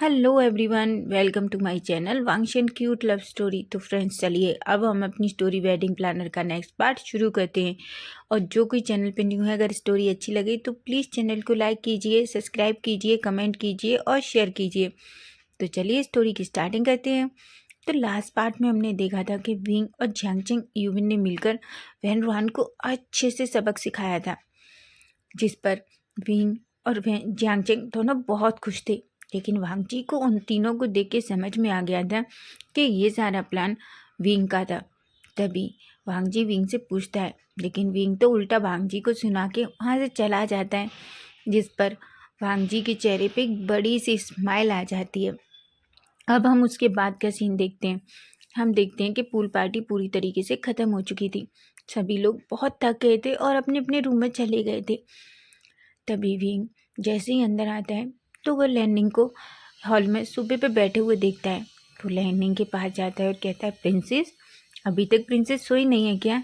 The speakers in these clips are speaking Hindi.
Hello everyone, welcome to my channel वांग्श एंड क्यूट लव स्टोरी। तो फ्रेंड्स, चलिए अब हम अपनी स्टोरी वेडिंग प्लानर का नेक्स्ट पार्ट शुरू करते हैं। और जो कोई चैनल पे न्यू है, अगर स्टोरी अच्छी लगे तो प्लीज़ चैनल को लाइक कीजिए, सब्सक्राइब कीजिए, कमेंट कीजिए और शेयर कीजिए। तो चलिए स्टोरी की स्टार्टिंग करते हैं। तो लास्ट पार्ट में हमने देखा था कि विंग और झांगचिंग यूविन ने मिलकर वैन रुहान को अच्छे से सबक सिखाया था, जिस पर विंग और झांगचिंग दोनों बहुत खुश थे। लेकिन वांगजी को उन तीनों को देख के समझ में आ गया था कि ये सारा प्लान विंग का था। तभी वांगजी विंग से पूछता है, लेकिन विंग तो उल्टा वांगजी को सुना के वहाँ से चला जाता है, जिस पर वांगजी के चेहरे पे एक बड़ी सी स्माइल आ जाती है। अब हम उसके बाद का सीन देखते हैं। हम देखते हैं कि पूल पार्टी पूरी तरीके से ख़त्म हो चुकी थी। सभी लोग बहुत थक गए थे और अपने अपने रूम में चले गए थे। तभी विंग जैसे ही अंदर आता है तो वह लैनिंग को हॉल में सोफे पे बैठे हुए देखता है। तो लैनिंग के पास जाता है और कहता है, प्रिंसेस, अभी तक प्रिंसेस सोई नहीं है क्या?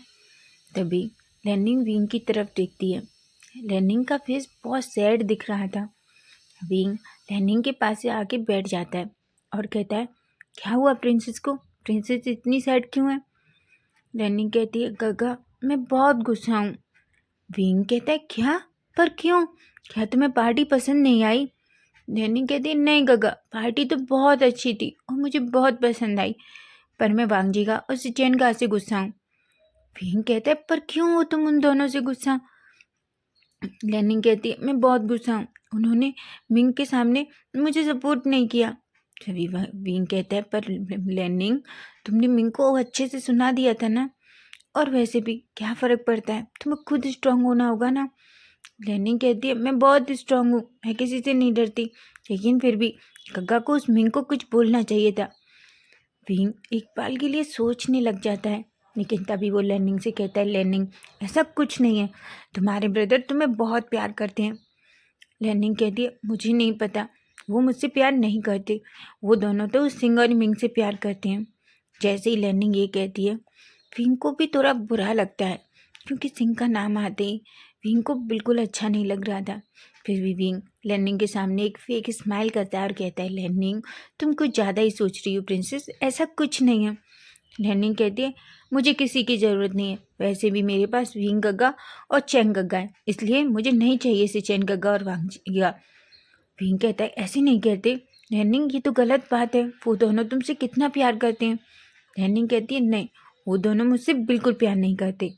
तभी लैनिंग विंग की तरफ देखती है। लैनिंग का फेस बहुत सैड दिख रहा था। विंग लैनिंग के पास से आके बैठ जाता है और कहता है, क्या हुआ प्रिंसेस को? प्रिंसेस इतनी सैड क्यों है? लैनिंग कहती है, गगा, मैं बहुत गुस्सा हूँ। विंग कहता है, क्या? पर क्यों? क्या तुम्हें पार्टी पसंद नहीं आई? लैनिंग कहती है, नहीं गगा, पार्टी तो बहुत अच्छी थी और मुझे बहुत पसंद आई, पर मैं वांगजी का और सिचेन का से गुस्सा हूँ। विंग कहता है, पर क्यों हो तुम उन दोनों से गुस्सा? लैनिंग कहती है, मैं बहुत गुस्सा हूँ, उन्होंने विंग के सामने मुझे सपोर्ट नहीं किया। तभी विंग कहता है, पर लैनिंग, तुमने मिंग को अच्छे से सुना दिया था ना, और वैसे भी क्या फ़र्क पड़ता है, तुम्हें खुद स्ट्रांग होना होगा ना। लैनिंग कहती है, मैं बहुत स्ट्रांग हूँ, मैं किसी से नहीं डरती, लेकिन फिर भी गग्गा को उस मिंग को कुछ बोलना चाहिए था। विंग एक पल के लिए सोचने लग जाता है, लेकिन तभी वो लैनिंग से कहता है, लैनिंग, ऐसा कुछ नहीं है, तुम्हारे ब्रदर तुम्हें बहुत प्यार करते हैं। लैनिंग कहती है, मुझे नहीं पता, वो मुझसे प्यार नहीं करते, वो दोनों तो सिंग और मिंग से प्यार करते हैं। जैसे ही लैनिंग ये कहती है, विंग को भी थोड़ा बुरा लगता है, क्योंकि सिंह का नाम आते ही विंग को बिल्कुल अच्छा नहीं लग रहा था। फिर भी विंग लैनिंग के सामने एक फेक स्माइल करता है और कहता है, लैनिंग, तुम कुछ ज़्यादा ही सोच रही हो प्रिंसेस, ऐसा कुछ नहीं है। लैनिंग कहती है, मुझे किसी की ज़रूरत नहीं है, वैसे भी मेरे पास विंग गग्गा और चैन गग्गा है, इसलिए मुझे नहीं चाहिए से चैन गग्गा और वांगजिया। विंग कहता है, ऐसे नहीं कहते लैनिंग, ये तो गलत बात है, वो दोनों तुमसे कितना प्यार करते हैं। लैनिंग कहती है, नहीं, वो दोनों मुझसे बिल्कुल प्यार नहीं करते।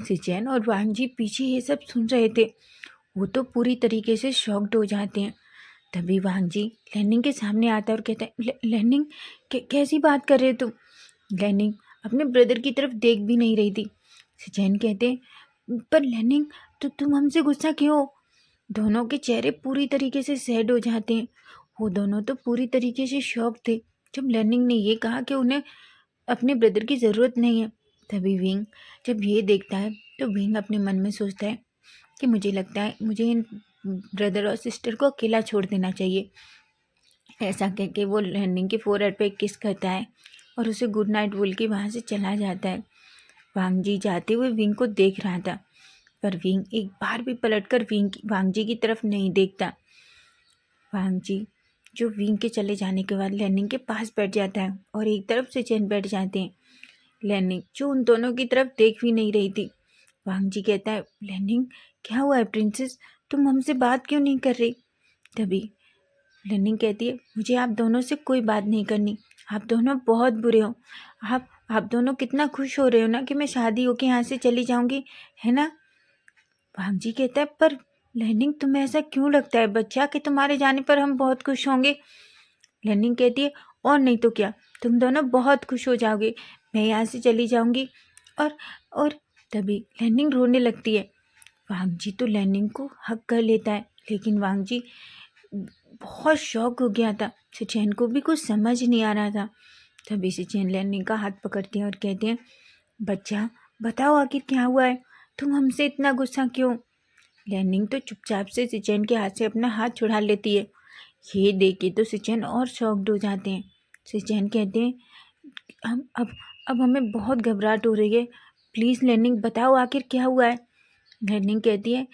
सिचैन और वांगजी पीछे ये सब सुन रहे थे। वो तो पूरी तरीके से शॉक्ड हो जाते हैं। तभी वांगजी लैनिंग के सामने आता है और कहता है, लैनिंग, कैसी बात कर रहे हो तुम? लैनिंग अपने ब्रदर की तरफ देख भी नहीं रही थी। सिचैन कहते हैं, पर लैनिंग, तो तुम हमसे गुस्सा क्यों हो? दोनों के चेहरे पूरी तरीके से सैड हो जाते हैं। वो दोनों तो पूरी तरीके से शॉक थे जब लैनिंग ने ये कहा कि उन्हें अपने ब्रदर की ज़रूरत नहीं है। तभी विंग जब ये देखता है तो विंग अपने मन में सोचता है कि मुझे लगता है मुझे इन ब्रदर और सिस्टर को अकेला छोड़ देना चाहिए। ऐसा कह के वो लैनिंग के फोरहेड पे एक किस करता है और उसे गुड नाइट बोल के वहाँ से चला जाता है। वांगजी जाते हुए विंग को देख रहा था, पर विंग एक बार भी पलटकर वांगजी की तरफ नहीं देखता। वांगजी जो विंग के चले जाने के बाद लैनिंग के पास बैठ जाता है और एक तरफ से चैन बैठ जाते हैं। लैनिंग जो उन दोनों की तरफ देख भी नहीं रही थी। वांगजी कहता है, लैनिंग, क्या हुआ है प्रिंसेस, तुम हमसे बात क्यों नहीं कर रही? तभी लैनिंग कहती है, मुझे आप दोनों से कोई बात नहीं करनी, आप दोनों बहुत बुरे हो। आप दोनों कितना खुश हो रहे हो ना कि मैं शादी होके यहाँ से चली जाऊँगी, है ना? वांगजी कहता है, पर लैनिंग, तुम्हें ऐसा क्यों लगता है बच्चा कि तुम्हारे जाने पर हम बहुत खुश होंगे? लैनिंग कहती है, और नहीं तो क्या, तुम दोनों बहुत खुश हो जाओगे, मैं यहाँ से चली जाऊँगी। और तभी लैनिंग रोने लगती है। वांगजी तो लैनिंग को हक कर लेता है, लेकिन वांगजी बहुत शौक हो गया था। सिचैन को भी कुछ समझ नहीं आ रहा था। तभी सिचैन लैनिंग का हाथ पकड़ते हैं और कहते हैं, बच्चा, बताओ आखिर क्या हुआ है, तुम हमसे इतना गुस्सा क्यों? लैनिंग तो चुपचाप से सिचैन के हाथ से अपना हाथ छुड़ा लेती है। ये देख के तो सिचैन और शॉक्ड हो जाते हैं। सिचैन कहते हैं, हम अब हमें बहुत घबराहट हो रही है, प्लीज़ लैनिंग, बताओ आखिर क्या हुआ है? लैनिंग कहती है,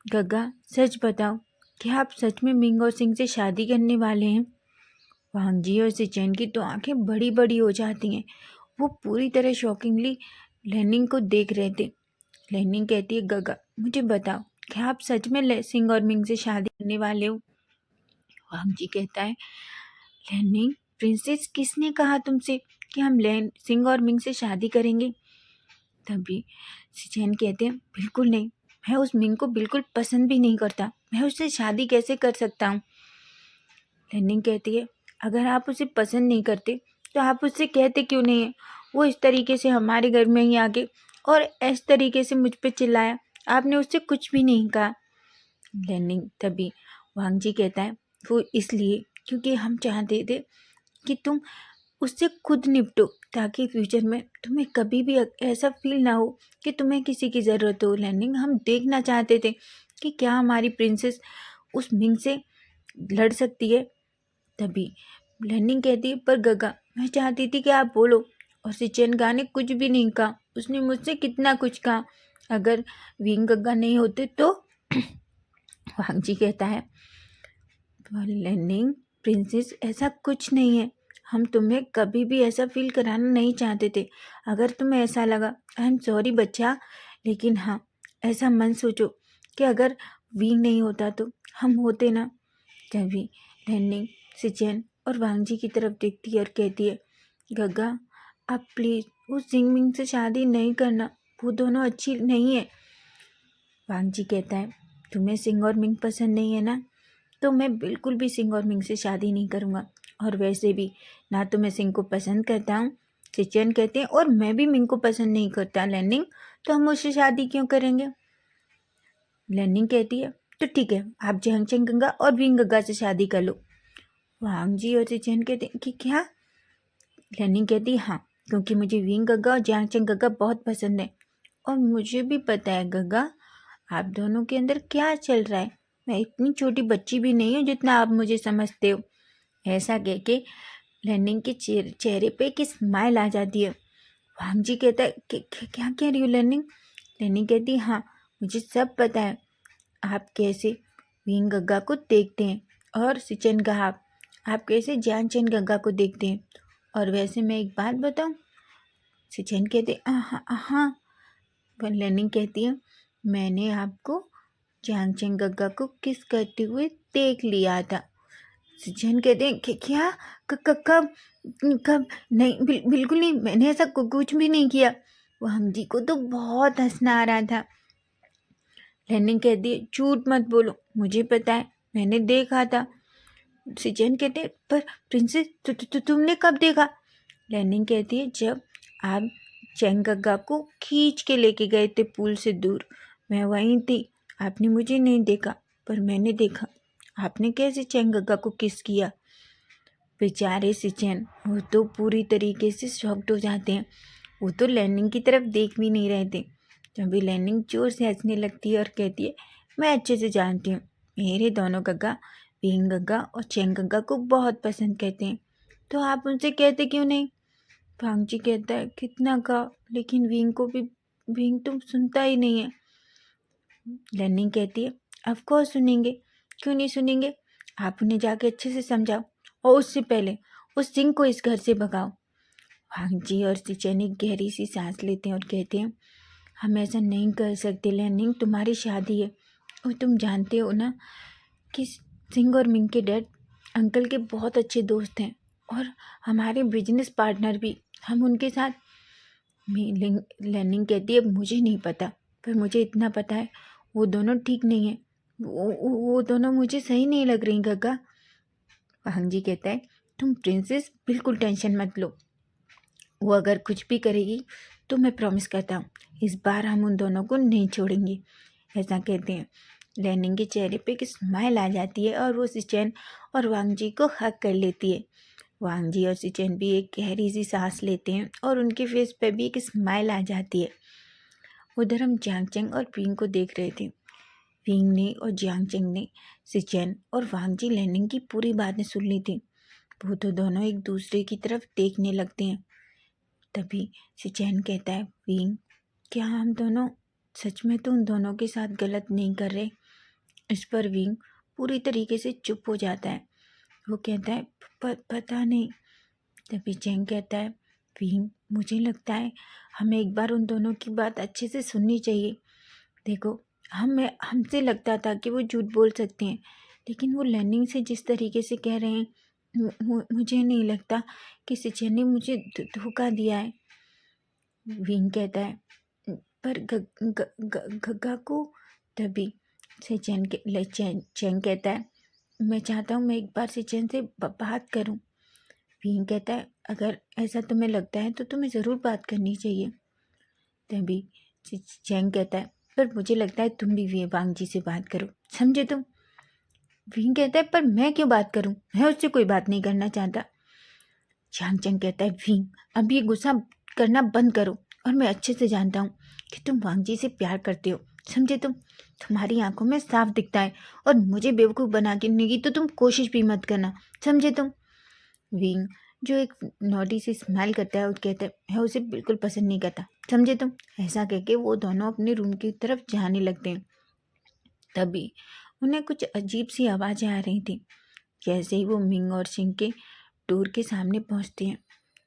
गग्गा, सच बताओ, क्या आप सच में मिंग और सिंह से शादी करने वाले हैं? वांग जी और सिचेन की तो आंखें बड़ी बड़ी हो जाती हैं। वो पूरी तरह शॉकिंगली लेनिंग को देख रहे थे। लेनिंग कहती है, गगा मुझे बताओ, क्या आप सच में सिंह और मिंग से शादी करने वाले हो? वांग जी कहता है, लेनिंग प्रिंसेस, किसने कहा तुमसे कि हम सिंह और मिंग से शादी करेंगे? तभी सिचेन कहते हैं, बिल्कुल नहीं, मैं उस मिंग को बिल्कुल पसंद भी नहीं करता, मैं उससे शादी कैसे कर सकता हूँ? लेनिंग कहती है, अगर आप उसे पसंद नहीं करते तो आप उससे कहते क्यों नहीं है? वो इस तरीके से हमारे घर में ही आके और इस तरीके से मुझ पे चिल्लाया, आपने उससे कुछ भी नहीं कहा। लेनिंग तभी वांग जी कहता है, वो इसलिए क्योंकि हम चाहते थे कि तुम उससे खुद निपटो, ताकि फ्यूचर में तुम्हें कभी भी ऐसा फील ना हो कि तुम्हें किसी की ज़रूरत हो। लेनिंग, हम देखना चाहते थे कि क्या हमारी प्रिंसेस उस मिंग से लड़ सकती है। तभी लेनिंग कहती है, पर गगा मैं चाहती थी कि आप बोलो। और सिचेन गा ने कुछ भी नहीं कहा, उसने मुझसे कितना कुछ कहा। अगर विंग गगा नहीं होते तो वांग जी कहता है, लेनिंग प्रिंसेस, ऐसा कुछ नहीं है, हम तुम्हें कभी भी ऐसा फील कराना नहीं चाहते थे। अगर तुम्हें ऐसा लगा, आई एम सॉरी बच्चा, लेकिन हाँ, ऐसा मन सोचो कि अगर विंग नहीं होता तो हम होते ना। तभी लेनिंग सिचेन और वांग जी की तरफ देखती है और कहती है, गगा आप प्लीज़ उस जिंग मिंग से शादी नहीं करना, वो दोनों अच्छी नहीं है। वांग जी कहता है, तुम्हें सिंह और मिंग पसंद नहीं है ना, तो मैं बिल्कुल भी सिंह और मिंग से शादी नहीं करूँगा। और वैसे भी ना तो मैं सिंह को पसंद करता हूँ, सिचेन कहते हैं, और मैं भी मिंग को पसंद नहीं करता लेनिंग, तो हम उससे शादी क्यों करेंगे? लेनिंग कहती है, तो ठीक है, आप जैंगचेंग गंगा और विंग गंगा से शादी कर लो। वांग जी और सिचेन कहते हैं कि क्या? लेनिंग कहती है, हाँ, क्योंकि मुझे विंग गंगा और जैंगचेंग गंगा बहुत पसंद है, और मुझे भी पता है गंगा आप दोनों के अंदर क्या चल रहा है। मैं इतनी छोटी बच्ची भी नहीं हूँ जितना आप मुझे समझते हो। ऐसा कह के लेनिंग के चेहरे पे एक स्माइल आ जाती है। वांग जी कहता है कि क्या कह रही हो लेनिंग? लेनिंग कहती है, हाँ, मुझे सब पता है आप कैसे विंग गंगा को देखते हैं, और सिचन कहा आप कैसे जानचन गंगा को देखते हैं। और वैसे मैं एक बात बताऊं? सिचन कहते, हाँ हाँ। पर लेनिंग कहती है, मैंने आपको जानचन गंगा को किस करते हुए देख लिया था। सिचन कहते हैं कि क्या? कब कब? नहीं, बिल्कुल नहीं, मैंने ऐसा कुछ भी नहीं किया। वो हम जी को तो बहुत हंसना आ रहा था। लेनिंग कहती है, झूठ मत बोलो, मुझे पता है, मैंने देखा था। सिचन कहते हैं, पर प्रिंसेस तुमने कब देखा? लेनिंग कहती है, जब आप चेंगगा को खींच के लेके गए थे पूल से दूर, मैं वहीं थी। आपने मुझे नहीं देखा, पर मैंने देखा। आपने कैसे चेंगगा को किस किया? बेचारे सिचन, वो तो पूरी तरीके से शॉक्ड हो जाते हैं। वो तो लेनिंग की तरफ देख भी नहीं रहे थे। तभी लेनिंग जोर से हंसने लगती है और कहती है, मैं अच्छे से जानती हूँ, मेरे दोनों गग्गा विंग गग्गा और चेंग गग्गा को बहुत पसंद करते हैं, तो आप उनसे कहते क्यों नहीं? भांगची कहता है, कितना कहा, लेकिन विंग को भी, विंग तुम सुनता ही नहीं है। लेनिंग कहती है, ऑफ कोर्स सुनेंगे, क्यों नहीं सुनेंगे, आप उन्हें जाके अच्छे से समझाओ, और उससे पहले उस सिंह को इस घर से भगाओ। भांग जी और सिचन एक गहरी सी सांस लेते हैं और कहते हैं, हम ऐसा नहीं कर सकते लेनिंग, तुम्हारी शादी है, और तुम जानते हो ना कि सिंह और मिंग के डैड अंकल के बहुत अच्छे दोस्त हैं, और हमारे बिजनेस पार्टनर भी, हम उनके साथ। लेनिंग कहती है, मुझे नहीं पता, पर मुझे इतना पता है वो दोनों ठीक नहीं है, वो दोनों मुझे सही नहीं लग रही गग्गा। भांग जी कहता है, तुम प्रिंसेस बिल्कुल टेंशन मत लो, वो अगर कुछ भी करेगी तो मैं प्रॉमिस करता हूँ इस बार हम उन दोनों को नहीं छोड़ेंगे। ऐसा कहते हैं। लेनिंग के चेहरे पे एक स्माइल आ जाती है और वो सिचेन और वांग जी को हक कर लेती है। वांग जी और सिचेन भी एक गहरी सी सांस लेते हैं और उनके फेस पे भी एक स्माइल आ जाती है। उधर हम जियांगचेंग और विंग को देख रहे थे। विंग ने और जियांगचेंग ने सिचेन और वांग जी लेनिंग की पूरी बातें सुन ली थी। वो तो दोनों एक दूसरे की तरफ देखने लगते हैं। तभी सिचेन कहता है, विंग, क्या हम दोनों सच में तो उन दोनों के साथ गलत नहीं कर रहे? इस पर विंग पूरी तरीके से चुप हो जाता है। वो कहता है पता नहीं। तभी चैंग कहता है विंग, मुझे लगता है हमें एक बार उन दोनों की बात अच्छे से सुननी चाहिए। देखो, हमसे लगता था कि वो झूठ बोल सकते हैं, लेकिन वो लर्निंग से जिस तरीके से कह रहे हैं, मुझे नहीं लगता कि सिचन ने मुझे धोखा दिया है। विंग कहता है पर गग्गा को। तभी चैंग कहता है मैं चाहता हूँ मैं एक बार सिचन से बात करूँ। विंग कहता है अगर ऐसा तुम्हें लगता है तो तुम्हें ज़रूर बात करनी चाहिए। तभी चैंग कहता है पर मुझे लगता है तुम भी वांग जी से बात करो, समझे तुम। विंग कहता है पर मैं क्यों बात करूं, मैं उससे कोई बात नहीं करना चाहता। चैंग कहता है विंग, अब ये गुस्सा करना बंद करो, और मैं अच्छे से जानता हूँ कि तुम वांग जी से प्यार करते हो, समझे तुम। तुम्हारी आंखों में साफ दिखता है, और मुझे बेवकूफ़ बनाने की तो तुम कोशिश भी मत करना, समझे तुम। विंग जो एक नोटी से स्माइल करता है और कहता है मैं उसे बिल्कुल पसंद नहीं करता, समझे तुम। ऐसा कह के वो दोनों अपने रूम की तरफ जाने लगते हैं। तभी उन्हें कुछ अजीब सी आवाज़ें आ रही थी। जैसे ही वो मिंग और सिंह के डोर के सामने पहुंचते हैं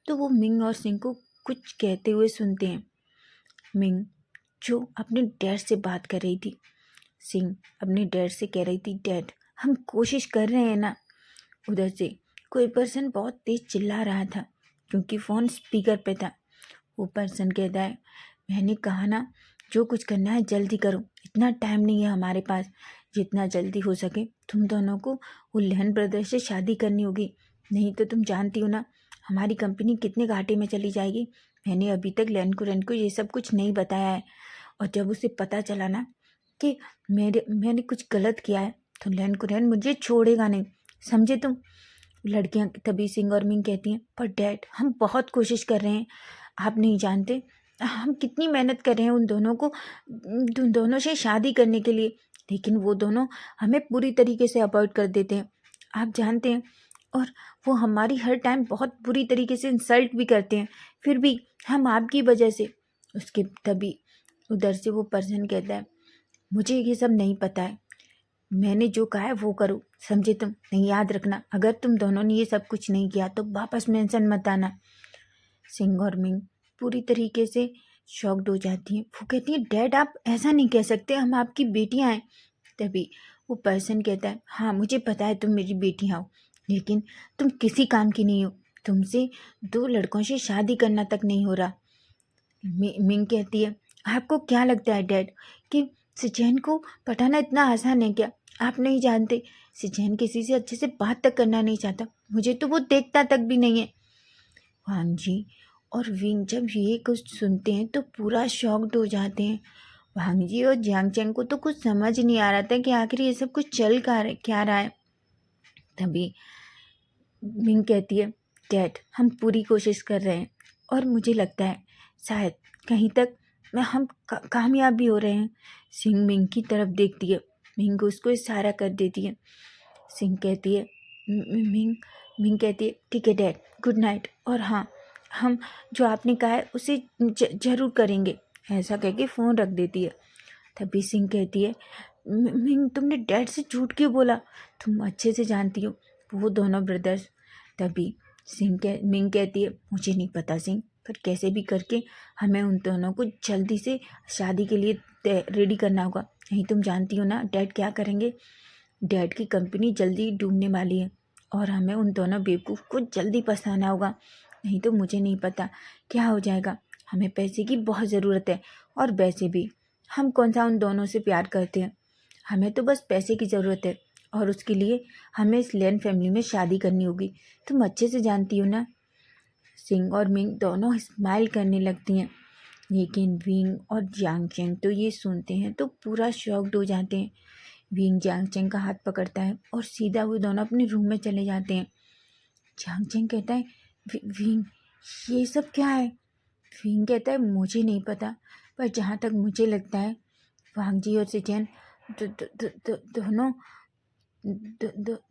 तो वो मिंग और सिंह को कुछ कहते हुए सुनते हैं। मिंग जो अपने डैड से बात कर रही थी, सिंह अपने डैड से कह रही थी डैड हम कोशिश कर रहे हैं ना। उधर से कोई पर्सन बहुत तेज चिल्ला रहा था क्योंकि फ़ोन स्पीकर पे था। वो पर्सन कहता है मैंने कहा ना, जो कुछ करना है जल्दी करो, इतना टाइम नहीं है हमारे पास, जितना जल्दी हो सके तुम दोनों को वो लहन ब्रदर से शादी करनी होगी, नहीं तो तुम जानती हो ना हमारी कंपनी कितने घाटे में चली जाएगी। मैंने अभी तक लहन को ये सब कुछ नहीं बताया है, और जब उसे पता चला ना कि मैंने कुछ गलत किया है तो लहन मुझे छोड़ेगा नहीं, समझे तुम। लड़कियां तभी सिंह और मिंग कहती हैं पर डैड हम बहुत कोशिश कर रहे हैं, आप नहीं जानते हम कितनी मेहनत कर रहे हैं उन दोनों से शादी करने के लिए, लेकिन वो दोनों हमें पूरी तरीके से अवॉइड कर देते हैं, आप जानते हैं। और वो हमारी हर टाइम बहुत बुरी तरीके से इंसल्ट भी करते हैं, फिर भी हम आपकी वजह से। उसके तभी उधर से वो पर्सन कहता है मुझे ये सब नहीं पता है, मैंने जो कहा है वो करो, समझे तुम। नहीं, याद रखना अगर तुम दोनों ने ये सब कुछ नहीं किया तो वापस मेंशन मत आना। सिंह और मिंग पूरी तरीके से शॉक्ड हो जाती हैं। वो कहती हैं डैड आप ऐसा नहीं कह सकते, हम आपकी बेटियां हैं। तभी वो पर्सन कहता है हाँ मुझे पता है तुम मेरी बेटियां हो, लेकिन तुम किसी काम की नहीं हो, तुमसे 2 लड़कों से शादी करना तक नहीं हो रहा। मिंग कहती है आपको क्या लगता है डैड कि सिचैन को पटाना इतना आसान है क्या, आप नहीं जानते सिचैन किसी से अच्छे से बात तक करना नहीं चाहता, मुझे तो वो देखता तक भी नहीं है। वांग जी और विंग जब ये कुछ सुनते हैं तो पूरा शॉक्ड हो जाते हैं। वांग जी और जियांग चैंग को तो कुछ समझ नहीं आ रहा था कि आखिर ये सब कुछ चल क्या रहा है। तभी मिंग कहती है डैड हम पूरी कोशिश कर रहे हैं, और मुझे लगता है शायद कहीं तक हम कामयाब भी हो रहे हैं। सिंह मिंग की तरफ देखती है, मिंग उसको इशारा कर देती है। सिंह कहती है मिंग मिंग कहती है ठीक है डैड, गुड नाइट, और हाँ हम जो आपने कहा है उसे जरूर करेंगे, ऐसा कह के फ़ोन रख देती है। तभी सिंह कहती है मिंग तुमने डैड से झूठ क्यों बोला, तुम अच्छे से जानती हो वो दोनों ब्रदर्स। तभी मिंग कहती है मुझे नहीं पता सिंह, पर कैसे भी करके हमें उन दोनों को जल्दी से शादी के लिए रेडी करना होगा, नहीं तुम जानती हो ना डैड क्या करेंगे। डैड की कंपनी जल्दी डूबने वाली है, और हमें उन दोनों बेवकूफ़ को जल्दी पछताना होगा, नहीं तो मुझे नहीं पता क्या हो जाएगा। हमें पैसे की बहुत ज़रूरत है, और वैसे भी हम कौन सा उन दोनों से प्यार करते हैं, हमें तो बस पैसे की ज़रूरत है, और उसके लिए हमें इस लैन फैमिली में शादी करनी होगी, तुम अच्छे से जानती हो ना। सिंह और मिंग दोनों स्माइल करने लगती हैं, लेकिन विंग और जियांग चैंग तो ये सुनते हैं तो पूरा शॉक्ड हो जाते हैं। विंग जियांग चैंग का हाथ पकड़ता है और सीधा वो दोनों अपने रूम में चले जाते हैं। जियांग चैंग कहता है विंग ये सब क्या है। विंग कहता है मुझे नहीं पता, पर जहाँ तक मुझे लगता है वांग जी और सिचैन दोनों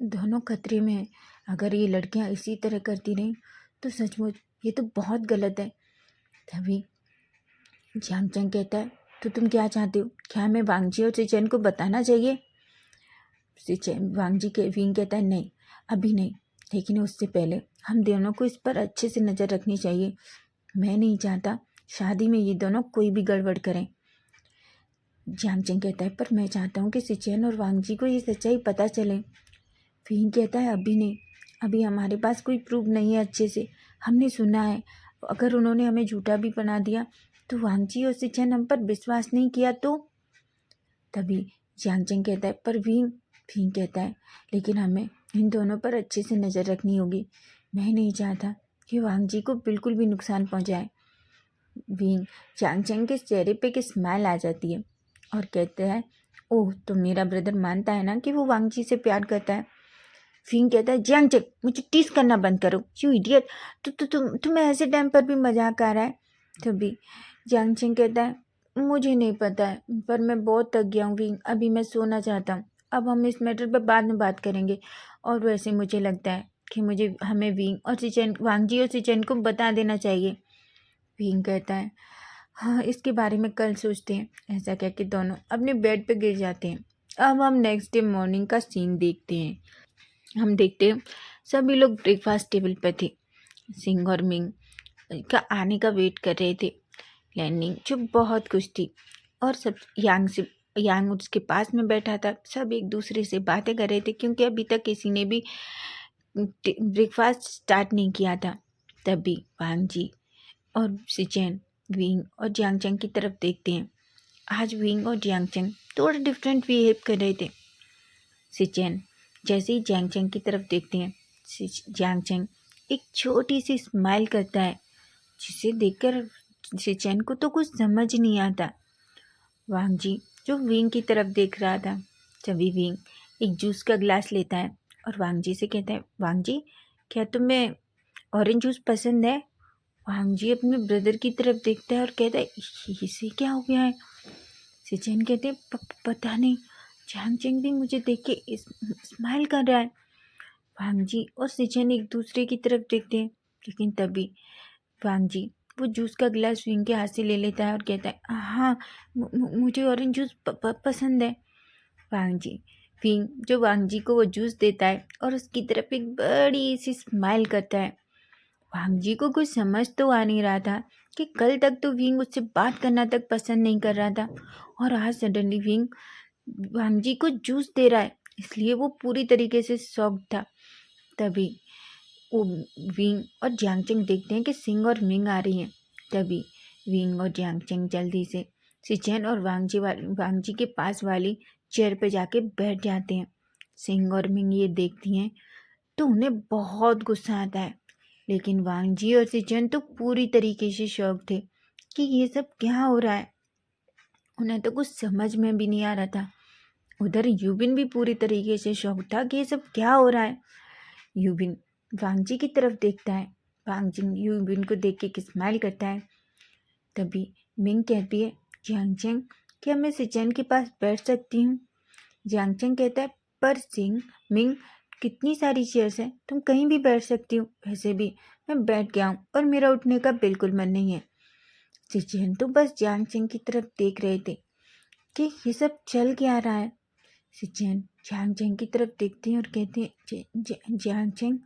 दोनों खतरे में हैं। अगर ये लड़कियां इसी तरह करती रहीं तो सचमुच ये तो बहुत गलत है। तभी जियांग चैंग कहता है तो तुम क्या चाहते हो, क्या हमें वांग जी और सिचैन को बताना चाहिए। वांग जी के विंग कहता है नहीं अभी नहीं, लेकिन उससे पहले हम दोनों को इस पर अच्छे से नज़र रखनी चाहिए। मैं नहीं चाहता शादी में ये दोनों कोई भी गड़बड़ करें। जियांगचेंग कहता है पर मैं चाहता हूँ कि सिचेन और वांग जी को ये सच्चाई पता चले। विंग कहता है अभी नहीं, अभी हमारे पास कोई प्रूफ नहीं है अच्छे से। हमने सुना है अगर उन्होंने हमें झूठा भी बना दिया तो वांग जी और सिचेन हम पर विश्वास नहीं किया तो। तभी जियांगचेंग कहता है पर विंग कहता है लेकिन हमें इन दोनों पर अच्छे से नज़र रखनी होगी। मैं नहीं चाहता कि वांग जी को बिल्कुल भी नुकसान पहुंचाए। जियांगचेंग के चेहरे पे एक स्माइल आ जाती है और कहते हैं ओह तो मेरा ब्रदर मानता है ना कि वो वांग जी से प्यार करता है। विंग कहता है जियांगचेंग मुझे टीस करना बंद करो यू इडियट। तुम्हें ऐसे टाइम पर भी मजाक आ रहा है। तभी जियांगचेंग कहता है मुझे नहीं पता है पर मैं बहुत थक गया हूँ विंग, अभी मैं सोना चाहता हूँ। अब हम इस मैटर पर बाद में बात करेंगे। और वैसे मुझे लगता है कि हमें वांग जी और सिचेन को बता देना चाहिए। विंग कहता है हाँ इसके बारे में कल सोचते हैं। ऐसा कह के दोनों अपने बेड पे गिर जाते हैं। अब हम नेक्स्ट डे मॉर्निंग का सीन देखते हैं। हम देखते हैं सभी लोग ब्रेकफास्ट टेबल पर थे। सिंह और मिंग का आने का वेट कर रहे थे। लैंडिंग जो बहुत खुश थी और सब यांग उसके पास में बैठा था। सब एक दूसरे से बातें कर रहे थे क्योंकि अभी तक किसी ने भी ब्रेकफास्ट स्टार्ट नहीं किया था। तभी वांग जी और सिचेन विंग और जियांगचेंग की तरफ देखते हैं। आज विंग और जियांगचेंग थोड़ा डिफरेंट बिहेव कर रहे थे। सिचेन जैसे ही जियांगचेंग की तरफ देखते हैं जियांगचेंग एक छोटी सी स्माइल करता है जिसे देखकर सिचेन को तो कुछ समझ नहीं आता। वांग जी जो विंग की तरफ देख रहा था। तभी विंग एक जूस का ग्लास लेता है और वांग जी से कहता है वांग जी क्या तुम्हें ऑरेंज जूस पसंद है। वांग जी अपने ब्रदर की तरफ देखता है और कहता है इसे क्या हो गया है। सिचेन कहते हैं पता नहीं, जियांगचेंग भी मुझे देख के स्माइल कर रहा है। वांग जी और सिचेन एक दूसरे की तरफ देखते हैं लेकिन तभी वांग जी वो जूस का गिलास विंग के हाथ से ले लेता है और कहता है हाँ मुझे ऑरेंज जूस पसंद है। वांग जी विंग जो वांग जी को वो जूस देता है और उसकी तरफ एक बड़ी सी स्माइल करता है। वांग जी को कुछ समझ तो आ नहीं रहा था कि कल तक तो विंग उससे बात करना तक पसंद नहीं कर रहा था और आज सडनली विंग वांग जी को जूस दे रहा है, इसलिए वो पूरी तरीके से शॉक्ड था। तभी वो विंग और जियांगचेंग देखते हैं कि सिंह और मिंग आ रही हैं। तभी विंग और जियांगचेंग जल्दी से सिचेन और वांग जी के पास वाली चेयर पे जाके बैठ जाते हैं। सिंह और मिंग ये देखती हैं तो उन्हें बहुत गुस्सा आता है, लेकिन वांग जी और सिचेन तो पूरी तरीके से शॉक थे कि ये सब क्या हो रहा है। उन्हें तो कुछ समझ में भी नहीं आ रहा था। उधर यूबिन भी पूरी तरीके से शॉक था कि ये सब क्या हो रहा है। यूबिन वांग जी की तरफ देखता है। वांग जी यूबिन को देख के स्माइल करता है। तभी मिंग कहती है जियांगचेंग क्या मैं सिचेन के पास बैठ सकती हूँ। जियांगचेंग कहता है पर सिंह मिंग कितनी सारी चेयर्स हैं, तुम कहीं भी बैठ सकती हो। वैसे भी मैं बैठ गया हूँ और मेरा उठने का बिल्कुल मन नहीं है। सिचेन तो बस जियांगचेंग की तरफ देख रहे थे कि ये सब चल क्या रहा है। सिचेन जियांगचेंग की तरफ देखते हैं और कहते हैं जियांगचेंग।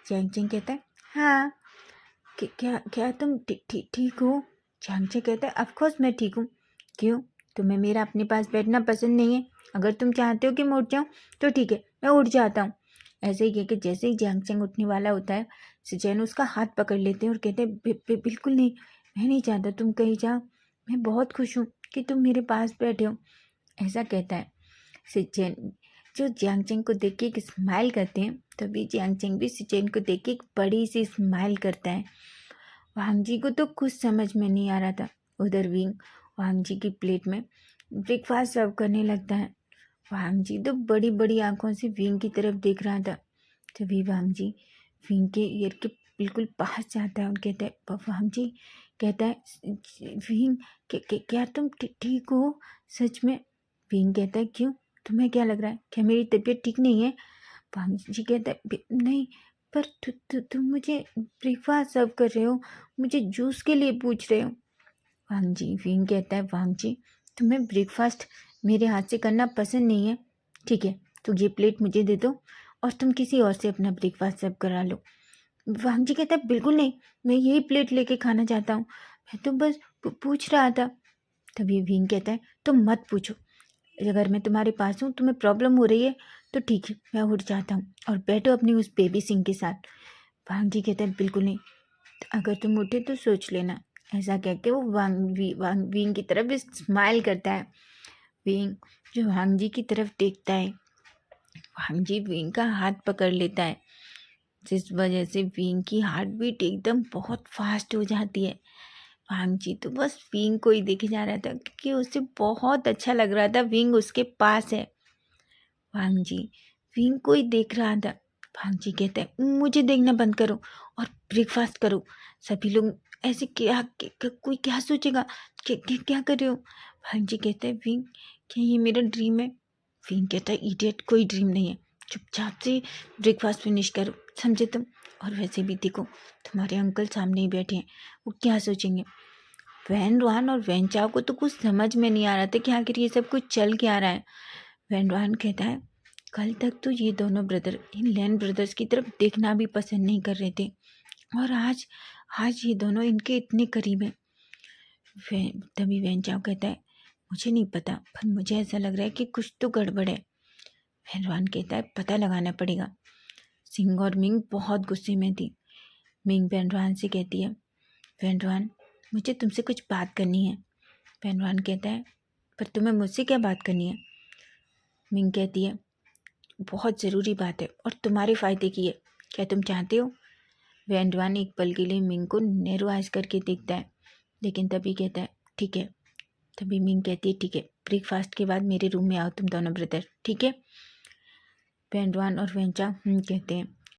जियांगचेंग कहता है हाँ क्या क्या तुम ठीक हो। जियांगचेंग कहता है ऑफ कोर्स मैं ठीक हूँ। क्यों तुम्हें मेरा अपने पास बैठना पसंद नहीं है। अगर तुम चाहते हो कि मैं उठ जाऊँ तो ठीक है मैं उठ जाता हूँ। ऐसे ही कह के जैसे ही जियांगचेंग उठने वाला होता है सिचेन उसका हाथ पकड़ लेते हैं और कहते हैं बिल्कुल नहीं, मैं नहीं चाहता तुम कहीं जाओ, मैं बहुत खुश हूँ कि तुम मेरे पास बैठे हो। ऐसा कहता है सिचेन जो जियांगचेंग को देख के एक स्माइल करते हैं। तभी जियांगचेंग भी सिचेन को देख के एक बड़ी सी स्माइल करता है। वांग जी को तो कुछ समझ में नहीं आ रहा था। उधर विंग वांग जी की प्लेट में ब्रेकफास्ट सर्व करने लगता है। वांग जी तो बड़ी बड़ी आंखों से विंग की तरफ देख रहा था। तभी वांग जी विंग के ईयर के बिल्कुल पास जाता है और कहता है वांग जी कहता है विंग क्या तुम ठीक हो सच में। विंग कहता है क्यों तुम्हें क्या लग रहा है, क्या मेरी तबीयत ठीक नहीं है। वांग जी कहता है नहीं पर तुम मुझे ब्रेकफास्ट सर्व कर रहे हो, मुझे जूस के लिए पूछ रहे हो। वांग जी विंग कहता है वांग जी तुम्हें ब्रेकफास्ट मेरे हाथ से करना पसंद नहीं है, ठीक है तो ये प्लेट मुझे दे दो और तुम किसी और से अपना ब्रेकफास्ट सर्व करा लो। वांग जी कहता है बिल्कुल नहीं, मैं यही प्लेट लेके खाना चाहता हूँ, मैं तो बस पूछ रहा था। तभी विंग कहता है तुम मत पूछो, अगर मैं तुम्हारे पास हूँ, तुम्हें प्रॉब्लम हो रही है तो ठीक है, मैं उठ जाता हूँ और बैठो अपनी उस बेबी सिंह के साथ। वांग जी कहते हैं बिल्कुल नहीं, अगर तुम उठे तो सोच लेना। ऐसा कह के वो वांग विंग की तरफ स्माइल करता है। विंग जो वांग जी की तरफ देखता है, वांग जी विंग का हाथ पकड़ लेता है, जिस वजह से विंग की हार्ट बीट एकदम बहुत फास्ट हो जाती है। वांग जी तो बस विंग को ही देखे जा रहा था क्योंकि उसे बहुत अच्छा लग रहा था विंग उसके पास है। वांग जी विंग को ही देख रहा था। वांग जी कहता है मुझे देखना बंद करो और ब्रेकफास्ट करो। सभी लोग ऐसे कोई क्या सोचेगा, क्या कर रहे हो। वांग जी कहते हैं विंग क्या ये मेरा ड्रीम है। विंग कहता है इडियट, कोई ड्रीम नहीं है, चुपचाप से ब्रेकफास्ट फिनिश करो, समझे तुम। और वैसे भी देखो तुम्हारे अंकल सामने ही बैठे हैं, वो क्या सोचेंगे। वैन रुआन और वैन चाओ को तो कुछ समझ में नहीं आ रहा था कि आखिर ये सब कुछ चल क्या रहा है। वैन रुआन कहता है कल तक तो ये दोनों ब्रदर इन लैन ब्रदर्स की तरफ देखना भी पसंद नहीं कर रहे थे, और आज आज ये दोनों इनके इतने करीब हैं। तभी वैन चाओ कहता है मुझे नहीं पता, पर मुझे ऐसा लग रहा है कि कुछ तो गड़बड़ है। वैन रुआन कहता है पता लगाना पड़ेगा। सिंह और मिंग बहुत गुस्से में थी। मिंग वैन रुआन से कहती है वैन रुआन मुझे तुमसे कुछ बात करनी है। वैन रुआन कहता है पर तुम्हें मुझसे क्या बात करनी है। मिंग कहती है बहुत ज़रूरी बात है और तुम्हारे फ़ायदे की है, क्या तुम चाहते हो। वैन रुआन एक पल के लिए मिंग को नैरो आइज करके देखता है, लेकिन तभी कहता है ठीक है। तभी मिंग कहती है ठीक है, ब्रेकफास्ट के बाद मेरे रूम में आओ तुम दोनों ब्रदर, ठीक है। वैन रुआन और वैन चाओ कहते हैं।